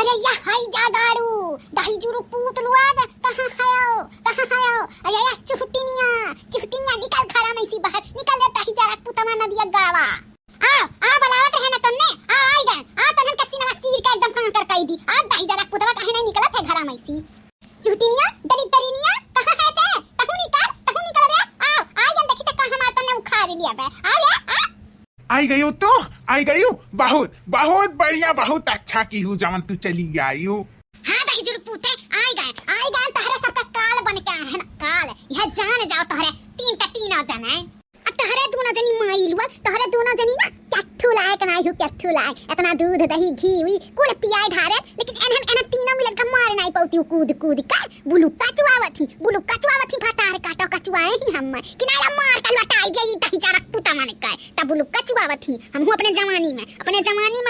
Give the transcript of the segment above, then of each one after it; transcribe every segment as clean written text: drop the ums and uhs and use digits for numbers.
अरे या हाय जागाड़ू दाही जुरु पूतलुआ कहां हायो अरे या चुहटिनिया निकल घरा में सी बाहर निकल ले ताही जरा पुतमा नदिया गावा आ बलावत है ना तन्ने आई गए तनन कसी ना चीर का एकदम कां कर कई दी दाही जरा पुतवा काहे नहीं निकलत है घरा में सी चुहटिनिया दलितरिनिया कहां है ते तहु निकल रे आई गन देखी त कहां मार तन्ने उखाड़ लिया बे आ रे आई गई तो आई गई बहुत बहुत बढ़िया बहुत अच्छा की हूँ जवन तू चली आई हूँ। हाँ दाही जुरु पूते आई गए तहरे सबका काल बन के आए हैं ना काल यह जान जाओ तहरे तीन जन है तहरे दोनों जनी माई लुआ तहरे दोनों जनी ना कट्ठू लाए कट्ठू लाए इतना दूध दही घी हुई कुल पियाई ढारे लेकिन एनहन तीनों मिलकर मारे नहीं पौती कूद का बुलुक्का चुआवथी भातार काटो कचुआए ही हम किनारा मार कर लटाई गई दही जरा पुता माने का तब बुलुक्का चुआवथी हम अपने जवानी में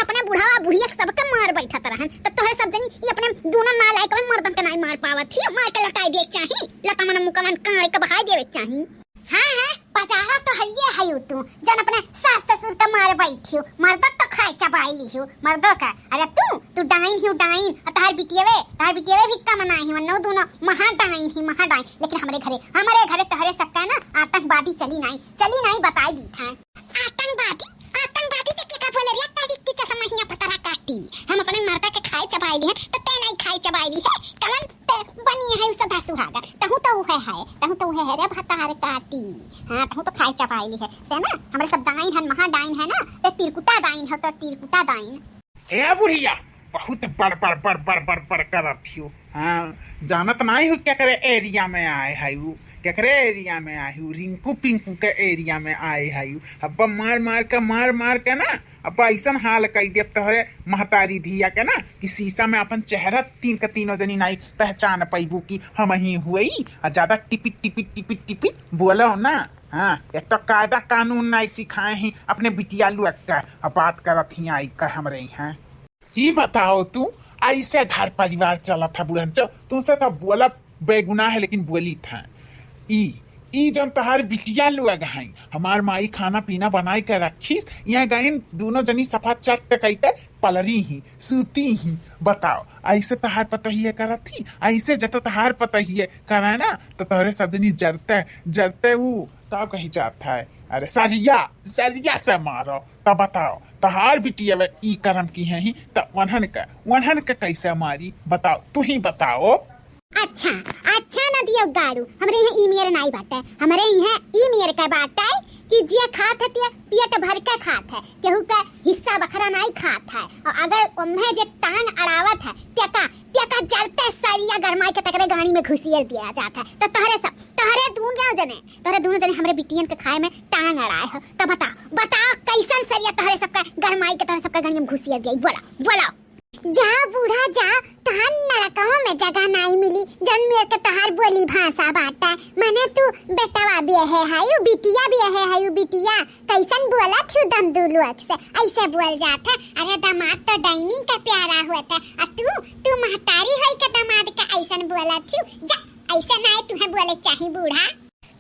अपने बुढ़ावा बुढ़िया सबके मार बैठत रहन तो तोहरे सब जनी ये अपने दोनों नालायक में मर्दन के नहीं मार पावथी मार के लटाई दे चाही लता मन मुकमन काड़ के बहाई देवे चाही। हाँ पचाड़ा तो हइये है तू जन अपने सास ससुर का मार बैठियो मर्द तो खाए चबाई लियो मर्दो का अरे तू डाइन और तार बिटियावे भी कम नहीं वनो दोनों महा डाइन लेकिन हमारे घरे तोहरे सबका ना आतंकवादी चली नहीं बताई दी था आतंकवादी तो क्या बोले रे तारीख की समझना पता ना काटी हम अपने मर्दा के खाए चबाई लिए तो ते नहीं खाए चबाई ली है कलन बनी है सदा सुहागा तहु तो है रे भतार काटी हां तहु तो खाए चबाई ली है ते ना हमरे सब डाइन है महा डाइन है ना ते तिरकुटा डाइन ए बुढ़िया बहुत बड़ करत हियो। हाँ जानत नहीं हूँ क्या करे एरिया में आए है क्या करे एरिया में आए हूँ रिंकू पिंकू के एरिया में आए है अब मार के ना अब ऐसा हाल कई दे तोहरे महतारी धिया के ना कि शीशा में अपन चेहरा तीनों जनी नहीं पहचान पैबू की हम ही हुई और ज्यादा टिपिट बोलो ना। हाँ एक तो कायदा कानून नहीं सिखाए ही अपने बिटिया लुक का बात करत ही आई का हमरे यहाँ की बताओ तू ऐसे घर परिवार चला था बुढ़न तुमसे तो बोला बेगुनाह है लेकिन बोली था ई जन तहार बिटिया लोग हैं हमार माई खाना पीना बनाई कर रखीस यहाँ गई दोनों जनी सफा चट कई कर पलरी ही सूती ही बताओ ऐसे तहार पता ही है करा थी ऐसे जत तहार पता ही है करा ना तो तोहरे सब जनी जरते वो तब कहीं जाता है अरे सरिया से मारो तब बताओ तहार बिटिया ई कर्म की है ही तब वनहन का कैसे मारी बताओ तू ही बताओ। अच्छा न दियो गाड़ू हमरे यहाँ ईमेर नहीं बाटा हमारे यहाँ ईमेर का बाटा है कि जिया खात है तिया पेट भर के खात है केहू का हिस्सा बखरा नहीं खात है और अगर उम्हे जे टांग अड़ावत है त्यका जलते सरिया गरमाई के तकरे गाड़ी में घुसियल दिया जाता है तो तोहरे दोनों जने हमरे बिटियन के खाए में टांग अड़ाए हो तो बता कैसन सरिया तोहरे सबका गरमाई के तोहरे सबका गाड़ी में घुसियल दिया बोला जा बूढ़ा जा तहार नरकवा में जगह नहीं मिली जन मेरे के तहार बोली भाषा बाटा मने तू बेटवा भी है हायु बिटिया भी है हायु बिटिया कैसन बोला थी दम दुलुक से ऐसे बोल जाता अरे दामाद तो डाइनिंग का प्यारा हुआ था तू महतारी होई के दामाद का ऐसन बोला थी जा ऐसे नहीं तुम्हें बोले चाहिए बूढ़ा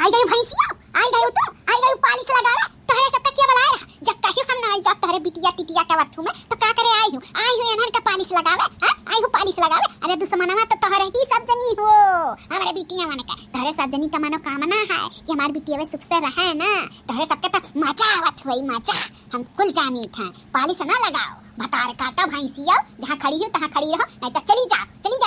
आई गई भैंसिया आई गई पालिश लगावे तोहरे सबका क्या बुलाया जब कहीं हम ना जब तोहरे बिटिया टिटिया का वथू में तो का करे आई हूं एनहर का पालिश लगावे आई हूं पालिश लगावे अरे दुश्मनवा तो तोहरे ही सब जनी हो हमारे बिटिया मन का तोहरे सब जनी का मनो कामना है कि हमार बिटिया में सुख से रहे ना तोहरे सबके तो मजा आवत होई मजा हम कुल जानी था पालिश ना लगाओ भतार काटा भैंसिया जहाँ खड़ी हो तहाँ खड़ी रहो नहीं तो चली जा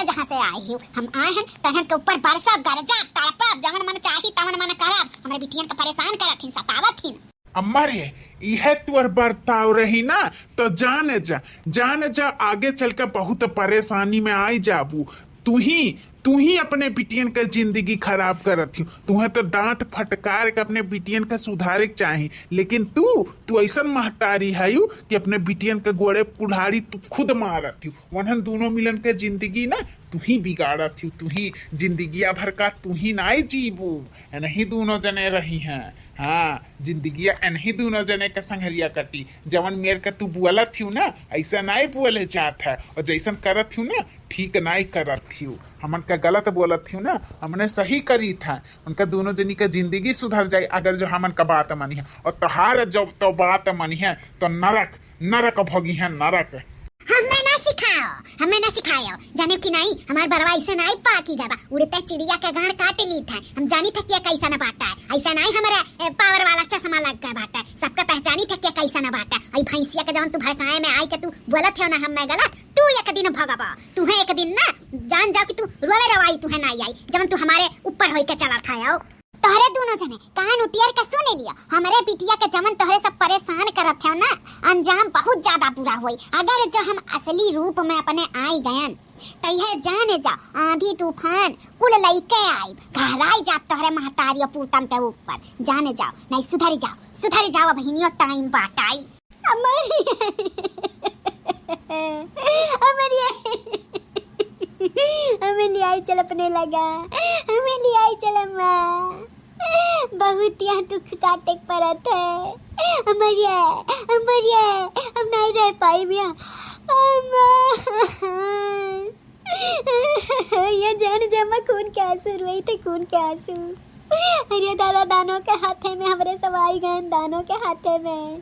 जहाँ से आई हो हम आए हैं तहन के ऊपर बरसा गरजा तड़पब जवन मन चाही तवन मन करब हमारे बिटियन का परेशान करथिन सतावथिन अम्मा रे यह तुअर बर्ताव रही ना तो जान जा आगे चल के बहुत परेशानी में आई जाबू तू ही अपने बिटियन का जिंदगी खराब करत हो तुम्हें तो डांट फटकार के अपने बिटियन का सुधारे चाहिए लेकिन तू ऐसा महतारी है कि अपने बिटियन के गोड़े पुढ़ाड़ी तू खुद मारत हो वनहन दोनों मिलन के जिंदगी ना तू ही बिगाड़त हो तू ही जिंदगी भर का तू ही नहीं जीबू नहीं दोनों जने रही हैं। हाँ जिंदगी नहीं दोनों जने के संघरिया कटी जवन मेर के तू बोलत थी ना ऐसा नहीं बोले जात है और जैसन करत थी ना ठीक नहीं करत थी हमन का गलत बोलत थी ना हमने सही करी था उनका दोनों जनी का जिंदगी सुधर जाए अगर जो हमन का बात मानी है और तहार जब तो बात मानी है तो नरक भोगी है नरक हमें ना सिखा सिखाओ, हमें ना सिखाओ। जाने कि नहीं हमार बरवा ऐसा नहीं पाकी गबा, उड़ते चिड़िया के गाड़ काट ली था। हम जानी थे कि कैसा न बाटा है, ऐसा नहीं हमारे पावर वाला चश्मा लग गया बाटा है। सबका पहचानी थे कि कैसा न बाटा है। भैंसिया के जवन तू भड़काए में आई के तू बोलत है ना हम मैं गलत, तू एक दिन भगबा, तू है एक दिन ना जान जाओ कि तू रोवे रवाई तू है नहीं आई, जवन तू हमारे ऊपर होई के चला था। आओ तोहरे दोनों जने कान उटियर के सुने लिया, हमारे बिटिया के जमन तोहरे सब परेशान करत है ना, अंजाम बहुत ज्यादा बुरा होई। अगर जो हम असली रूप में अपने आई गयन तो यह जाने जा आंधी तूफान कुल लइके आई घराई जा तोहरे महतारी पूतम के ऊपर। जाने जाओ नहीं सुधरी जाओ बहनियों, टाइम बाटाई हमें ले आई चल अपने लगा, हमें ले आई चल माँ, बहुत यहाँ दुख काटे पड़त है हमारे, हम नहीं रह पाई भैया। ये जान जमा खून के आंसू रोई थे, खून के आंसू। अरे दादा दानों के हाथे में, हमारे सवाई गए दानों के हाथे में।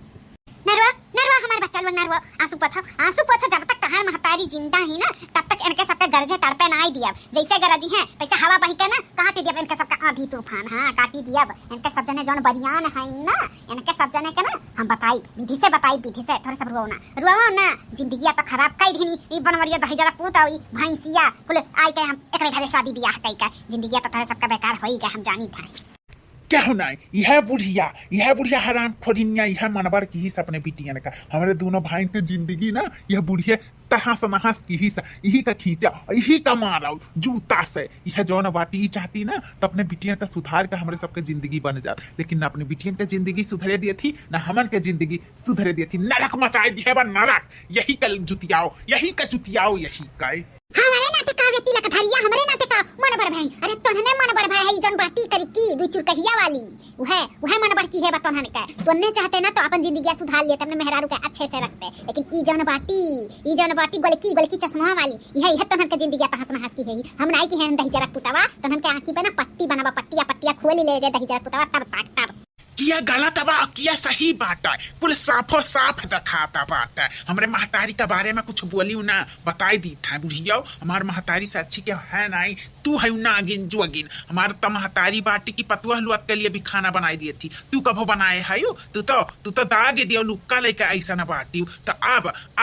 नरवा हमारे बच्चा लोग नरवा आंसू पोछो। जब तक कहार महतारी जिंदा ही ना तब तक इनके सबके गरजे तड़पे ना आई दिया। जैसे गरजी है तैसे हवा बही के ना काटी दिया इनके सबका आंधी तूफान। हाँ काटी दिया इनके सब जने जौन बरियान है ना, इनके सब जने के ना हम बताई विधि से थोड़े सब रुआओ ना जिंदगी तो खराब कई दिनी। ई बनवरिया दही जरा पूत आई भैंसिया फुल आई के हम एकरे घरे शादी ब्याह कई का जिंदगी तो थोड़े सबका बेकार होई गए, हम जानी था। क्या होना है यह बुढ़िया हराम खोरिनिया, यह मनबर की ही अपने बिटिया ने कहा। हमारे दोनों भाई की जिंदगी ना यह बुढ़िया तहास नहास की ही यही का खींचा, यही का मारा जूता से। यह जौन बाटी चाहती ना तो अपने बिटिया का सुधार का हमारे सबके जिंदगी बन जात, लेकिन ना अपने बिटिया के जिंदगी सुधरे दी थी ना हमन के जिंदगी सुधरे दी थी। नरक मचाए दिए बा नरक, यही का जुतियाओ, यही का हमारे नाते का व्यक्ति लक धरिया, हमारे नाते का मन बड़ भाई। अरे तोहने मन बड़ भाई है जन बाटी करी की दु चुरकहिया वाली वह मन बड़ की है बतोहन का। तोने चाहते ना तो अपन जिंदगी सुधार लिए अपने मेहरारू के अच्छे से रखते, लेकिन ई जन बाटी गोलकी चश्मा वाली यह तोहन के जिंदगी तहस नहस की है। हम नहीं की है दही जरा पुतवा तोहन के आंखी पे ना पट्टी बनावा, पट्टिया खोली ले दही जरा पुतवा तब किया गलत बा किया सही बात है, कुल साफो साफ दिखाता बात है। हमारे महतारी के बारे में कुछ बोली ना बताई दी था बुढ़िया, हमारे महतारी से अच्छी के है नहीं, तू है ना अगिन जो अगिन। हमारे तो महतारी बाटी की पतुआ हलुआ के लिए भी खाना बनाई दी थी, तू कभो बनाए है तू तो दागे दियो लुक्का लेके ऐसा न बाटी। तो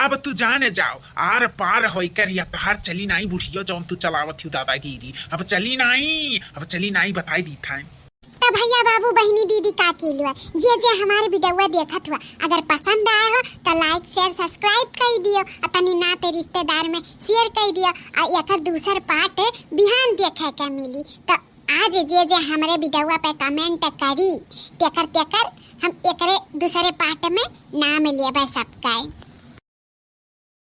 अब तू जाने जाओ आर पार हो कर या तहार चली नहीं बुढ़िया जौन तू चलावत हूँ दादागिरी, अब चली नहीं बताई दी था। तो भैया बाबू बहनी दीदी का किलुआ जे हमारे वीडियो देखत हुआ अगर पसंद आया हो तो लाइक शेयर सब्सक्राइब कर दियो, अपनी नाते रिश्तेदार में शेयर कर दियो। और एक दूसर पार्ट बिहान देखे के मिली तो आज जे हमारे वीडियो पे कमेंट करी तेकर हम एकरे दूसरे पार्ट में नाम लेबे सबका।